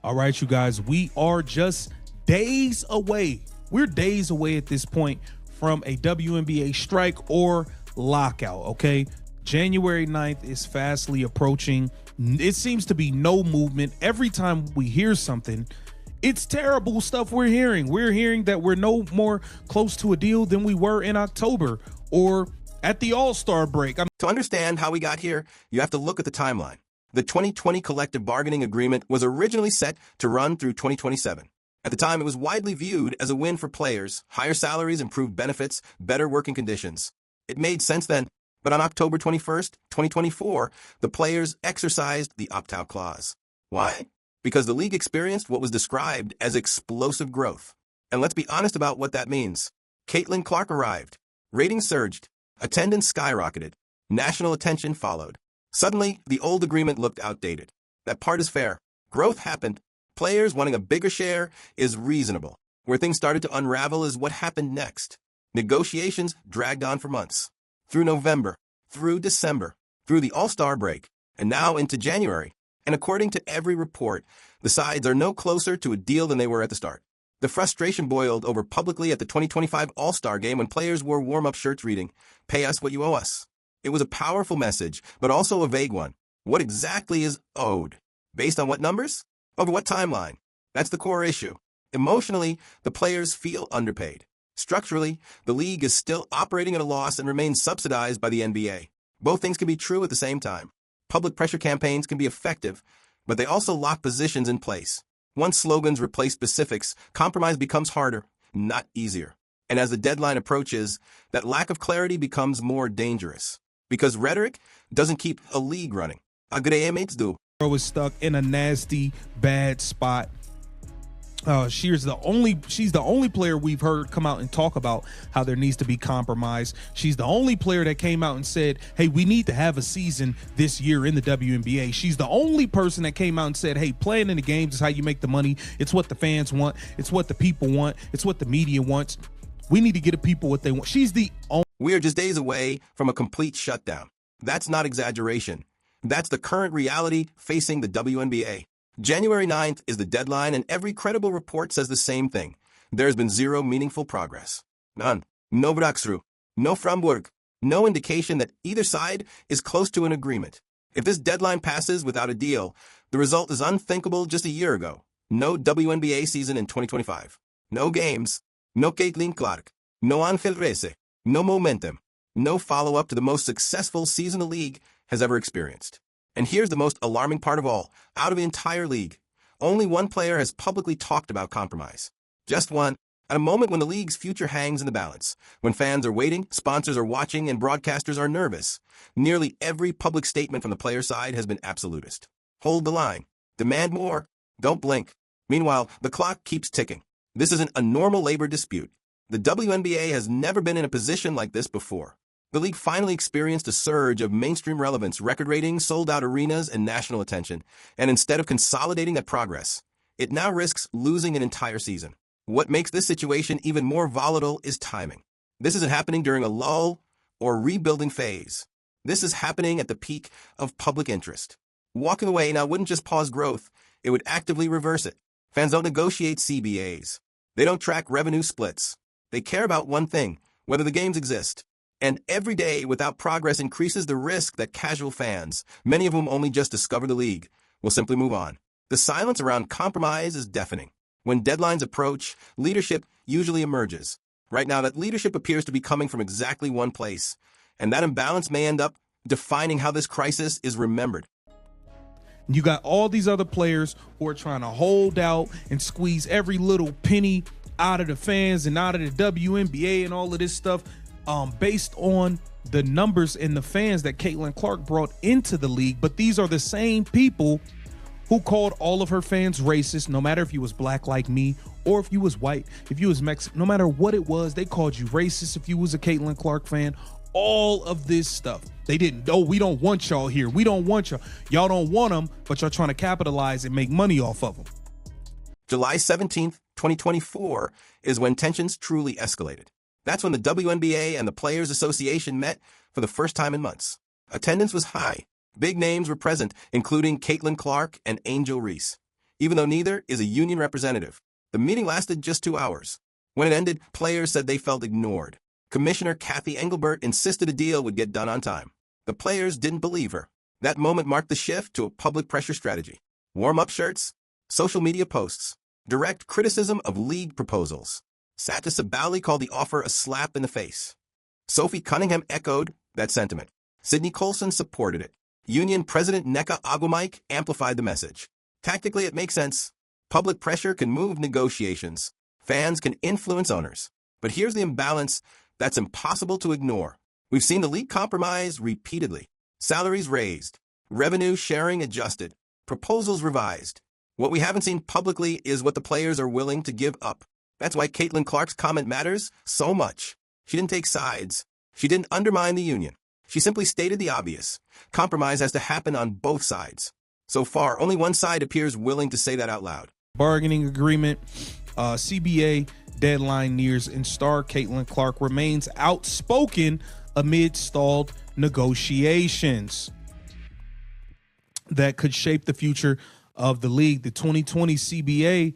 All right, you guys, we are just days away. We're days away at this point from a WNBA strike or lockout, okay? January 9th is fastly approaching. It seems to be no movement. Every time we hear something, it's terrible stuff we're hearing. We're hearing that we're no more close to a deal than we were in October or at the All-Star break. To understand how we got here, you have to look at the timeline. The 2020 collective bargaining agreement was originally set to run through 2027. At the time, it was widely viewed as a win for players, higher salaries, improved benefits, better working conditions. It made sense then, but on October 21st, 2024, the players exercised the opt-out clause. Why? Because the league experienced what was described as explosive growth. And let's be honest about what that means. Caitlin Clark arrived. Ratings surged. Attendance skyrocketed. National attention followed. Suddenly, the old agreement looked outdated. That part is fair. Growth happened. Players wanting a bigger share is reasonable. Where things started to unravel is what happened next. Negotiations dragged on for months. Through November, through December, through the All-Star break, and now into January. And according to every report, the sides are no closer to a deal than they were at the start. The frustration boiled over publicly at the 2025 All-Star game when players wore warm-up shirts reading, "Pay us what you owe us." It was a powerful message, but also a vague one. What exactly is owed? Based on what numbers? Over what timeline? That's the core issue. Emotionally, the players feel underpaid. Structurally, the league is still operating at a loss and remains subsidized by the NBA. Both things can be true at the same time. Public pressure campaigns can be effective, but they also lock positions in place. Once slogans replace specifics, compromise becomes harder, not easier. And as the deadline approaches, that lack of clarity becomes more dangerous. Because rhetoric doesn't keep a league running. Agreements do. Is stuck in a nasty, bad spot. She's the only player we've heard come out and talk about how there needs to be compromise. She's the only player that came out and said, hey, we need to have a season this year in the WNBA. She's the only person that came out and said, hey, playing in the games is how you make the money. It's what the fans want. It's what the people want. It's what the media wants. We need to get the people what they want. She's the only. We are just days away from a complete shutdown. That's not exaggeration. That's the current reality facing the WNBA. January 9th is the deadline, and every credible report says the same thing. There's been zero meaningful progress. None. No breakthrough. No framework. No indication that either side is close to an agreement. If this deadline passes without a deal, the result is unthinkable just a year ago. No WNBA season in 2025. No games. No Caitlin Clark. No Angel Reyes. No momentum. No follow-up to the most successful season the league has ever experienced. And here's the most alarming part of all. Out of the entire league, only one player has publicly talked about compromise. Just one, at a moment when the league's future hangs in the balance. When fans are waiting, sponsors are watching, and broadcasters are nervous. Nearly every public statement from the player side has been absolutist. Hold the line. Demand more. Don't blink. Meanwhile, the clock keeps ticking. This isn't a normal labor dispute. The WNBA has never been in a position like this before. The league finally experienced a surge of mainstream relevance, record ratings, sold-out arenas, and national attention. And instead of consolidating that progress, it now risks losing an entire season. What makes this situation even more volatile is timing. This isn't happening during a lull or rebuilding phase. This is happening at the peak of public interest. Walking away now wouldn't just pause growth, it would actively reverse it. Fans don't negotiate CBAs. They don't track revenue splits. They care about one thing, whether the games exist. And every day without progress increases the risk that casual fans, many of whom only just discover the league, will simply move on. The silence around compromise is deafening. When deadlines approach, leadership usually emerges. Right now, that leadership appears to be coming from exactly one place, and that imbalance may end up defining how this crisis is remembered. You got all these other players who are trying to hold out and squeeze every little penny out of the fans and out of the WNBA and all of this stuff. Based on the numbers and the fans that Caitlin Clark brought into the league. But these are the same people who called all of her fans racist, no matter if you was black like me or if you was white, if you was Mexican, no matter what it was, they called you racist if you was a Caitlin Clark fan. All of this stuff. They didn't, oh, we don't want y'all here. We don't want y'all. Y'all don't want them, but y'all trying to capitalize and make money off of them. July 17th, 2024 is when tensions truly escalated. That's when the WNBA and the Players Association met for the first time in months. Attendance was high. Big names were present, including Caitlin Clark and Angel Reese. even though neither is a union representative. The meeting lasted just 2 hours. When it ended, players said they felt ignored. Commissioner Kathy Engelbert insisted a deal would get done on time. The players didn't believe her. That moment marked the shift to a public pressure strategy. Warm-up shirts, social media posts, direct criticism of league proposals. Sata Sabali called the offer a slap in the face. Sophie Cunningham echoed that sentiment. Sydney Colson supported it. Union President Nneka Agwamike amplified the message. Tactically, it makes sense. Public pressure can move negotiations. Fans can influence owners. But here's the imbalance that's impossible to ignore. We've seen the league compromise repeatedly. Salaries raised, revenue sharing adjusted, proposals revised. What we haven't seen publicly is what the players are willing to give up. That's why Caitlin Clark's comment matters so much. She didn't take sides. She didn't undermine the union. She simply stated the obvious. Compromise has to happen on both sides. So far, only one side appears willing to say that out loud. Bargaining agreement, CBA deadline nears, and star Caitlin Clark remains outspoken amid stalled negotiations that could shape the future of the league. The 2020 CBA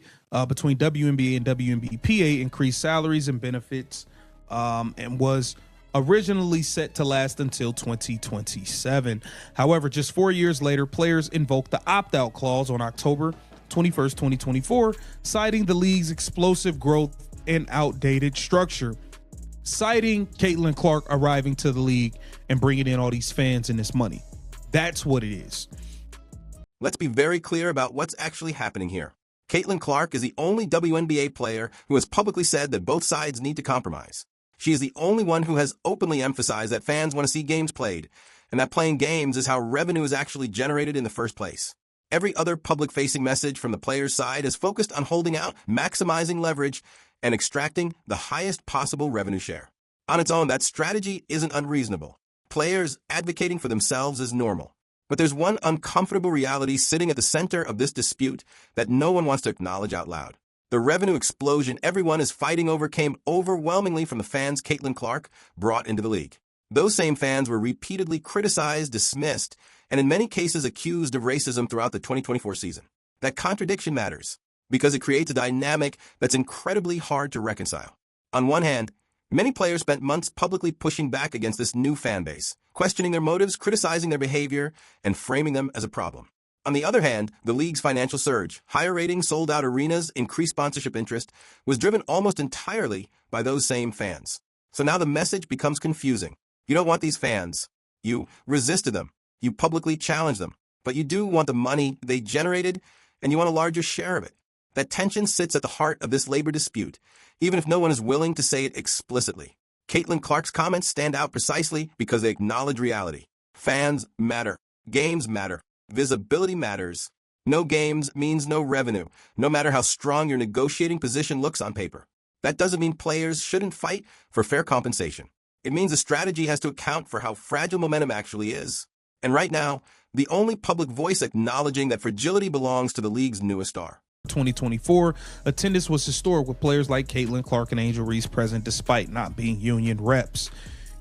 between WNBA and WNBPA increased salaries and benefits and was originally set to last until 2027. However, just 4 years later, players invoked the opt-out clause on October 21st, 2024, citing the league's explosive growth and outdated structure, citing Caitlin Clark arriving to the league and bringing in all these fans and this money. That's what it is. Let's be very clear about what's actually happening here. Caitlin Clark is the only WNBA player who has publicly said that both sides need to compromise. She is the only one who has openly emphasized that fans want to see games played, and that playing games is how revenue is actually generated in the first place. Every other public-facing message from the players' side is focused on holding out, maximizing leverage, and extracting the highest possible revenue share. On its own, that strategy isn't unreasonable. Players advocating for themselves is normal. But there's one uncomfortable reality sitting at the center of this dispute that no one wants to acknowledge out loud. The revenue explosion everyone is fighting over came overwhelmingly from the fans Caitlin Clark brought into the league. Those same fans were repeatedly criticized, dismissed, and in many cases accused of racism throughout the 2024 season. That contradiction matters because it creates a dynamic that's incredibly hard to reconcile. On one hand, many players spent months publicly pushing back against this new fan base, questioning their motives, criticizing their behavior, and framing them as a problem. On the other hand, the league's financial surge, higher ratings, sold-out arenas, increased sponsorship interest, was driven almost entirely by those same fans. So now the message becomes confusing. You don't want these fans. You resisted them. You publicly challenged them. But you do want the money they generated, and you want a larger share of it. That tension sits at the heart of this labor dispute, even if no one is willing to say it explicitly. Caitlin Clark's comments stand out precisely because they acknowledge reality. Fans matter. Games matter. Visibility matters. No games means no revenue, no matter how strong your negotiating position looks on paper. That doesn't mean players shouldn't fight for fair compensation. It means a strategy has to account for how fragile momentum actually is. And right now, the only public voice acknowledging that fragility belongs to the league's newest star. 2024, attendance was historic with players like Caitlin Clark and Angel Reese present despite not being union reps.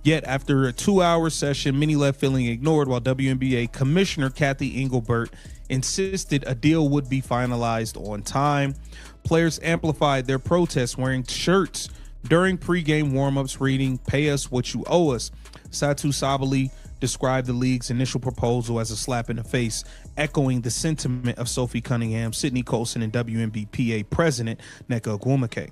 Yet after a 2-hour session, many left feeling ignored while WNBA Commissioner Kathy Engelbert insisted a deal would be finalized on time. Players amplified their protests wearing shirts during pregame warmups reading, "Pay us what you owe us." Satu Sabali described the league's initial proposal as a slap in the face, echoing the sentiment of Sophie Cunningham, Sydney Colson, and WNBPA President Nneka Agwamike.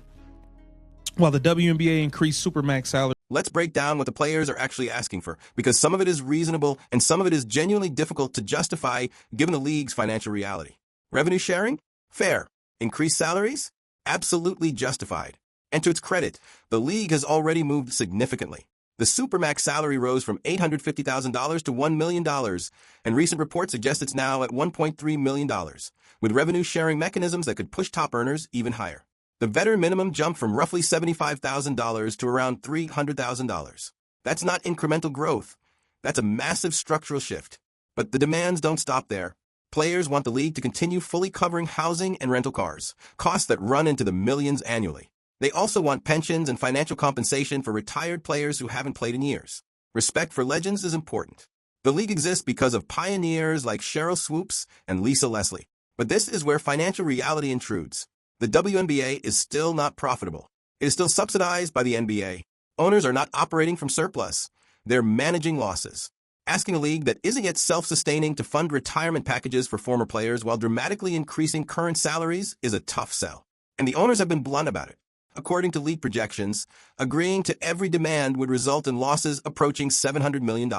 While the WNBA increased Supermax salary. Let's break down what the players are actually asking for, because some of it is reasonable and some of it is genuinely difficult to justify given the league's financial reality. Revenue sharing? Fair. Increased salaries? Absolutely justified. And to its credit, the league has already moved significantly. The Supermax salary rose from $850,000 to $1 million, and recent reports suggest it's now at $1.3 million, with revenue-sharing mechanisms that could push top earners even higher. The veteran minimum jumped from roughly $75,000 to around $300,000. That's not incremental growth. That's a massive structural shift. But the demands don't stop there. Players want the league to continue fully covering housing and rental cars, costs that run into the millions annually. They also want pensions and financial compensation for retired players who haven't played in years. Respect for legends is important. The league exists because of pioneers like Cheryl Swoops and Lisa Leslie. But this is where financial reality intrudes. The WNBA is still not profitable. It is still subsidized by the NBA. Owners are not operating from surplus. They're managing losses. Asking a league that isn't yet self-sustaining to fund retirement packages for former players while dramatically increasing current salaries is a tough sell. And the owners have been blunt about it. According to league projections, agreeing to every demand would result in losses approaching $700 million.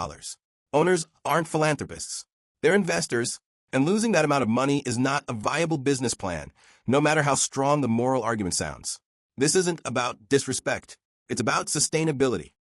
Owners aren't philanthropists. They're investors, and losing that amount of money is not a viable business plan, no matter how strong the moral argument sounds. This isn't about disrespect. It's about sustainability.